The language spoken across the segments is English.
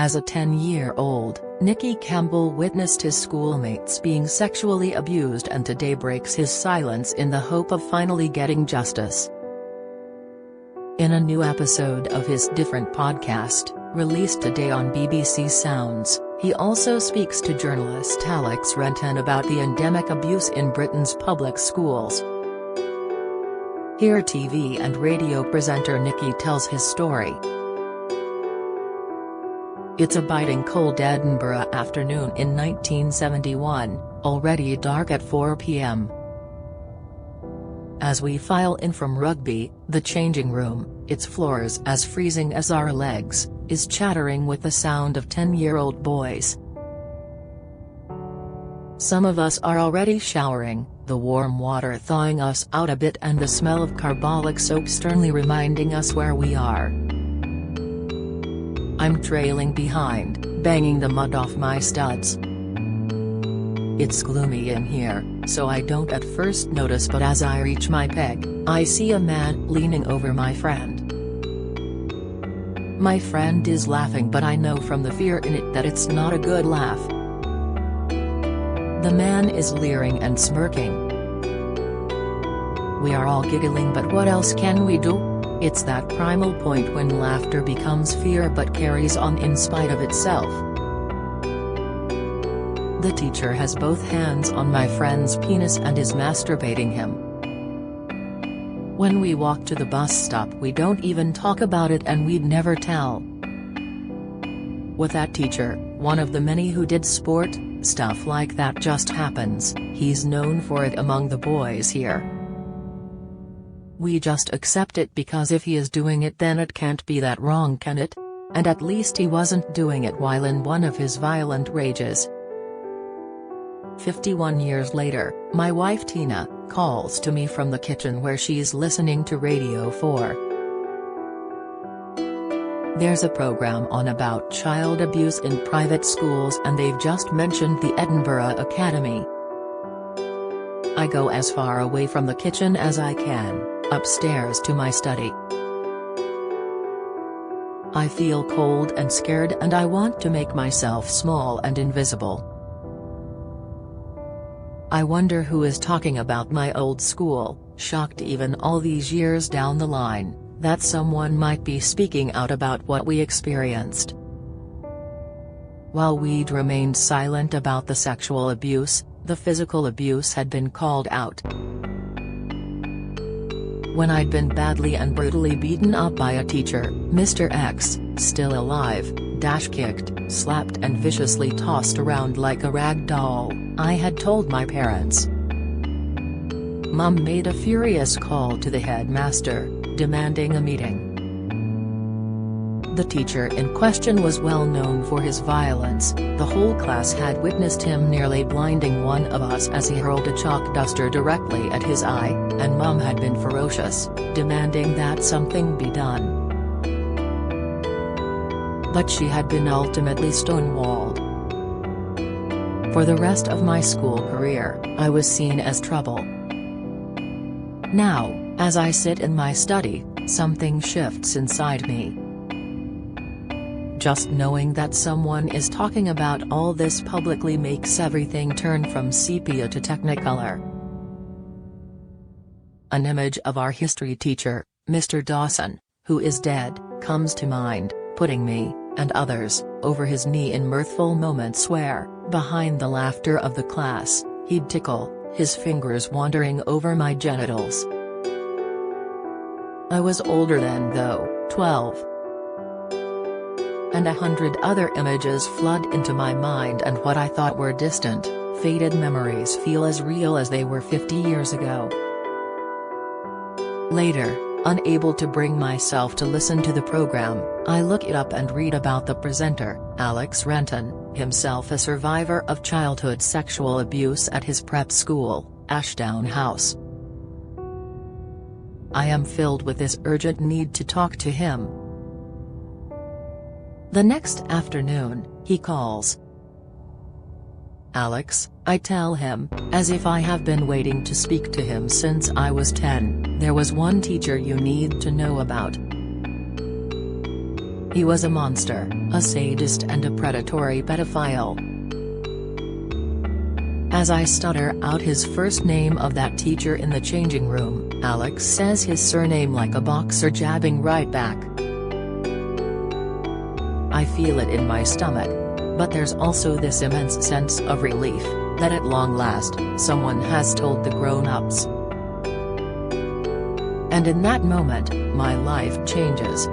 As a 10-year-old, Nicky Campbell witnessed his schoolmates being sexually abused and today breaks his silence in the hope of finally getting justice. In a new episode of his Different podcast, released today on BBC Sounds, he also speaks to journalist Alex Renton about the endemic abuse in Britain's public schools. Here TV and radio presenter Nicky tells his story. It's a biting cold Edinburgh afternoon in 1971, already dark at 4 p.m. As we file in from rugby, the changing room, its floors as freezing as our legs, is chattering with the sound of 10-year-old boys. Some of us are already showering, the warm water thawing us out a bit and the smell of carbolic soap sternly reminding us where we are. I'm trailing behind, banging the mud off my studs. It's gloomy in here, so I don't at first notice, but as I reach my peg, I see a man leaning over my friend. My friend is laughing, but I know from the fear in it that it's not a good laugh. The man is leering and smirking. We are all giggling, but what else can we do? It's that primal point when laughter becomes fear but carries on in spite of itself. The teacher has both hands on my friend's penis and is masturbating him. When we walk to the bus stop, we don't even talk about it, and we'd never tell. With that teacher, one of the many who did sport, stuff like that just happens. He's known for it among the boys here. We just accept it because if he is doing it, then it can't be that wrong, can it? And at least he wasn't doing it while in one of his violent rages. 51 years later, my wife Tina calls to me from the kitchen where she's listening to Radio 4. There's a program on about child abuse in private schools, and they've just mentioned the Edinburgh Academy. I go as far away from the kitchen as I can, upstairs to my study. I feel cold and scared, and I want to make myself small and invisible. I wonder who is talking about my old school, shocked even all these years down the line, that someone might be speaking out about what we experienced. While we'd remained silent about the sexual abuse, the physical abuse had been called out. When I'd been badly and brutally beaten up by a teacher, Mr. X, still alive, kicked, slapped and viciously tossed around like a rag doll, I had told my parents. Mum made a furious call to the headmaster, demanding a meeting. The teacher in question was well known for his violence. The whole class had witnessed him nearly blinding one of us as he hurled a chalk duster directly at his eye, and Mum had been ferocious, demanding that something be done. But she had been ultimately stonewalled. For the rest of my school career, I was seen as trouble. Now, as I sit in my study, something shifts inside me. Just knowing that someone is talking about all this publicly makes everything turn from sepia to technicolor. An image of our history teacher, Mr. Dawson, who is dead, comes to mind, putting me, and others, over his knee in mirthful moments where, behind the laughter of the class, he'd tickle, his fingers wandering over my genitals. I was older then though, 12. And 100 other images flood into my mind, and what I thought were distant, faded memories feel as real as they were 50 years ago. Later, unable to bring myself to listen to the program, I look it up and read about the presenter, Alex Renton, himself a survivor of childhood sexual abuse at his prep school, Ashdown House. I am filled with this urgent need to talk to him. The next afternoon, he calls. Alex, I tell him, as if I have been waiting to speak to him since I was 10, there was one teacher you need to know about. He was a monster, a sadist and a predatory pedophile. As I stutter out his first name of that teacher in the changing room, Alex says his surname like a boxer jabbing right back. I feel it in my stomach. But there's also this immense sense of relief, that at long last, someone has told the grown-ups. And in that moment, my life changes.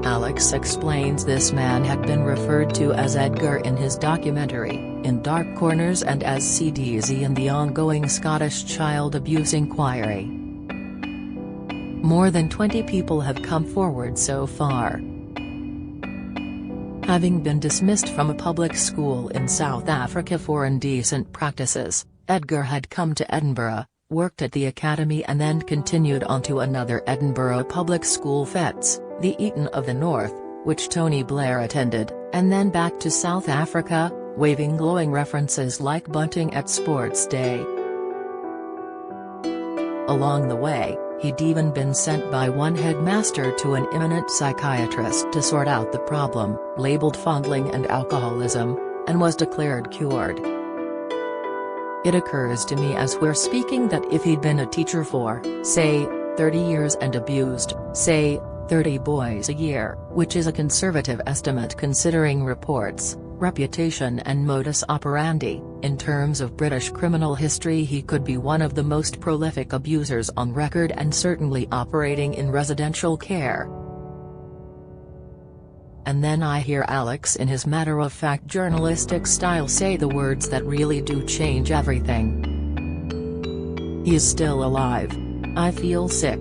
Alex explains this man had been referred to as Edgar in his documentary, In Dark Corners, and as CDZ in the ongoing Scottish child abuse inquiry. More than 20 people have come forward so far. Having been dismissed from a public school in South Africa for indecent practices, Edgar had come to Edinburgh, worked at the academy and then continued on to another Edinburgh public school FETS, the Eton of the North, which Tony Blair attended, and then back to South Africa, waving glowing references like bunting at Sports Day. Along the way, he'd even been sent by one headmaster to an eminent psychiatrist to sort out the problem, labeled fondling and alcoholism, and was declared cured. It occurs to me as we're speaking that if he'd been a teacher for, say, 30 years and abused, say, 30 boys a year, which is a conservative estimate considering reports, reputation and modus operandi, in terms of British criminal history he could be one of the most prolific abusers on record and certainly operating in residential care. And then I hear Alex in his matter-of-fact journalistic style say the words that really do change everything. He's still alive. I feel sick.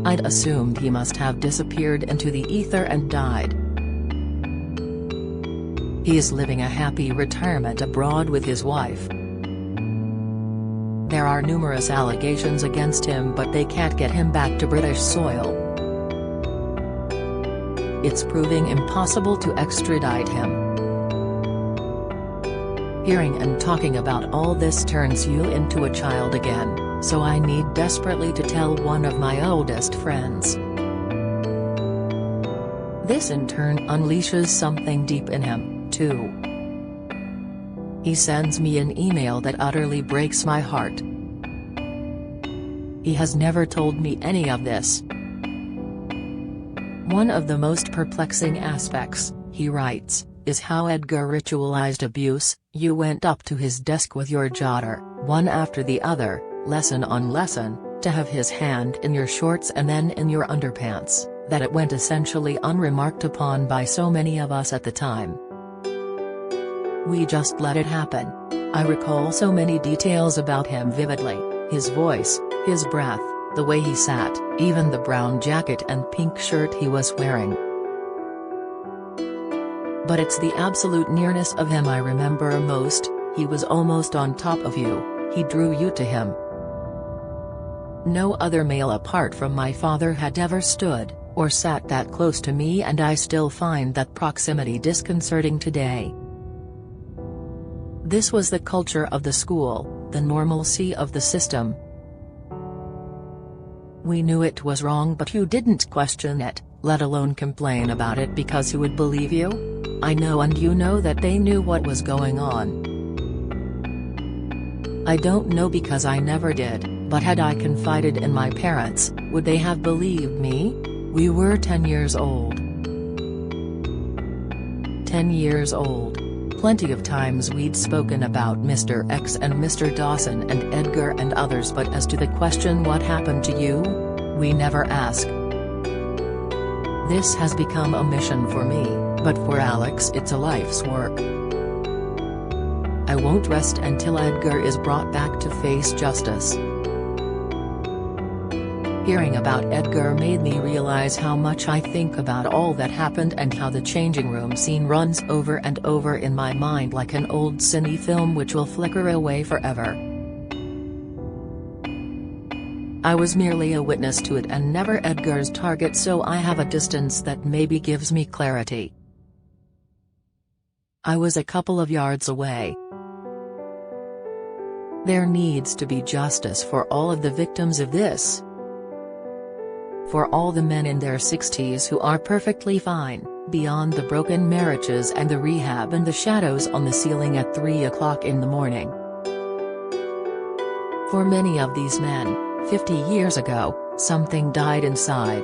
I'd assumed he must have disappeared into the ether and died. He is living a happy retirement abroad with his wife. There are numerous allegations against him, but they can't get him back to British soil. It's proving impossible to extradite him. Hearing and talking about all this turns you into a child again, so I need desperately to tell one of my oldest friends. This in turn unleashes something deep in him, too. He sends me an email that utterly breaks my heart. He has never told me any of this. One of the most perplexing aspects, he writes, is how Edgar ritualized abuse. You went up to his desk with your jotter, one after the other, lesson on lesson, to have his hand in your shorts and then in your underpants, that it went essentially unremarked upon by so many of us at the time. We just let it happen. I recall so many details about him vividly, his voice, his breath, the way he sat, even the brown jacket and pink shirt he was wearing. But it's the absolute nearness of him I remember most. He was almost on top of you, he drew you to him. No other male apart from my father had ever stood, or sat that close to me, and I still find that proximity disconcerting today. This was the culture of the school, the normalcy of the system. We knew it was wrong, but you didn't question it, let alone complain about it because who would believe you? I know and you know that they knew what was going on. I don't know because I never did, but had I confided in my parents, would they have believed me? We were 10 years old. 10 years old. Plenty of times we'd spoken about Mr. X and Mr. Dawson and Edgar and others, but as to the question what happened to you? We never ask. This has become a mission for me, but for Alex it's a life's work. I won't rest until Edgar is brought back to face justice. Hearing about Edgar made me realize how much I think about all that happened and how the changing room scene runs over and over in my mind like an old cine film which will flicker away forever. I was merely a witness to it and never Edgar's target, so I have a distance that maybe gives me clarity. I was a couple of yards away. There needs to be justice for all of the victims of this. For all the men in their 60s who are perfectly fine, beyond the broken marriages and the rehab and the shadows on the ceiling at 3 o'clock in the morning. For many of these men, 50 years ago, something died inside.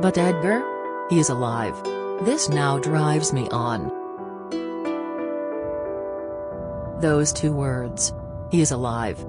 But Edgar? He's alive. This now drives me on. Those two words. He's alive.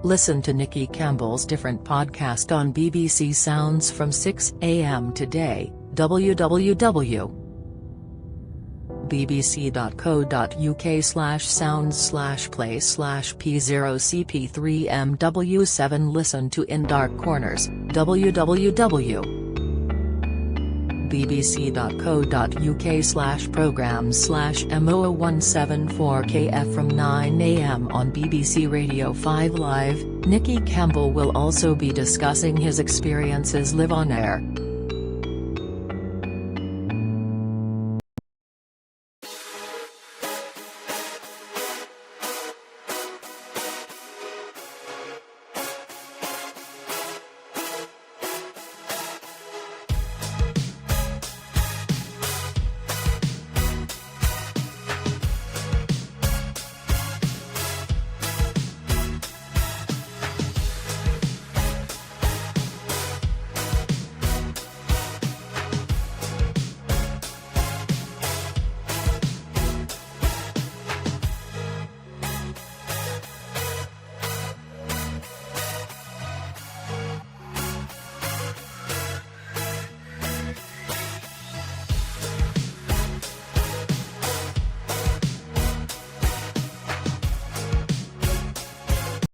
Listen to Nicky Campbell's different podcast on BBC Sounds from 6 a.m. today, www.bbc.co.uk/sounds/play/p0cp3mw7. Listen to In Dark Corners, www.bbc.co.uk/programs/mo174kf from 9 a.m. on BBC Radio 5 Live. Nicky Campbell will also be discussing his experiences live on air.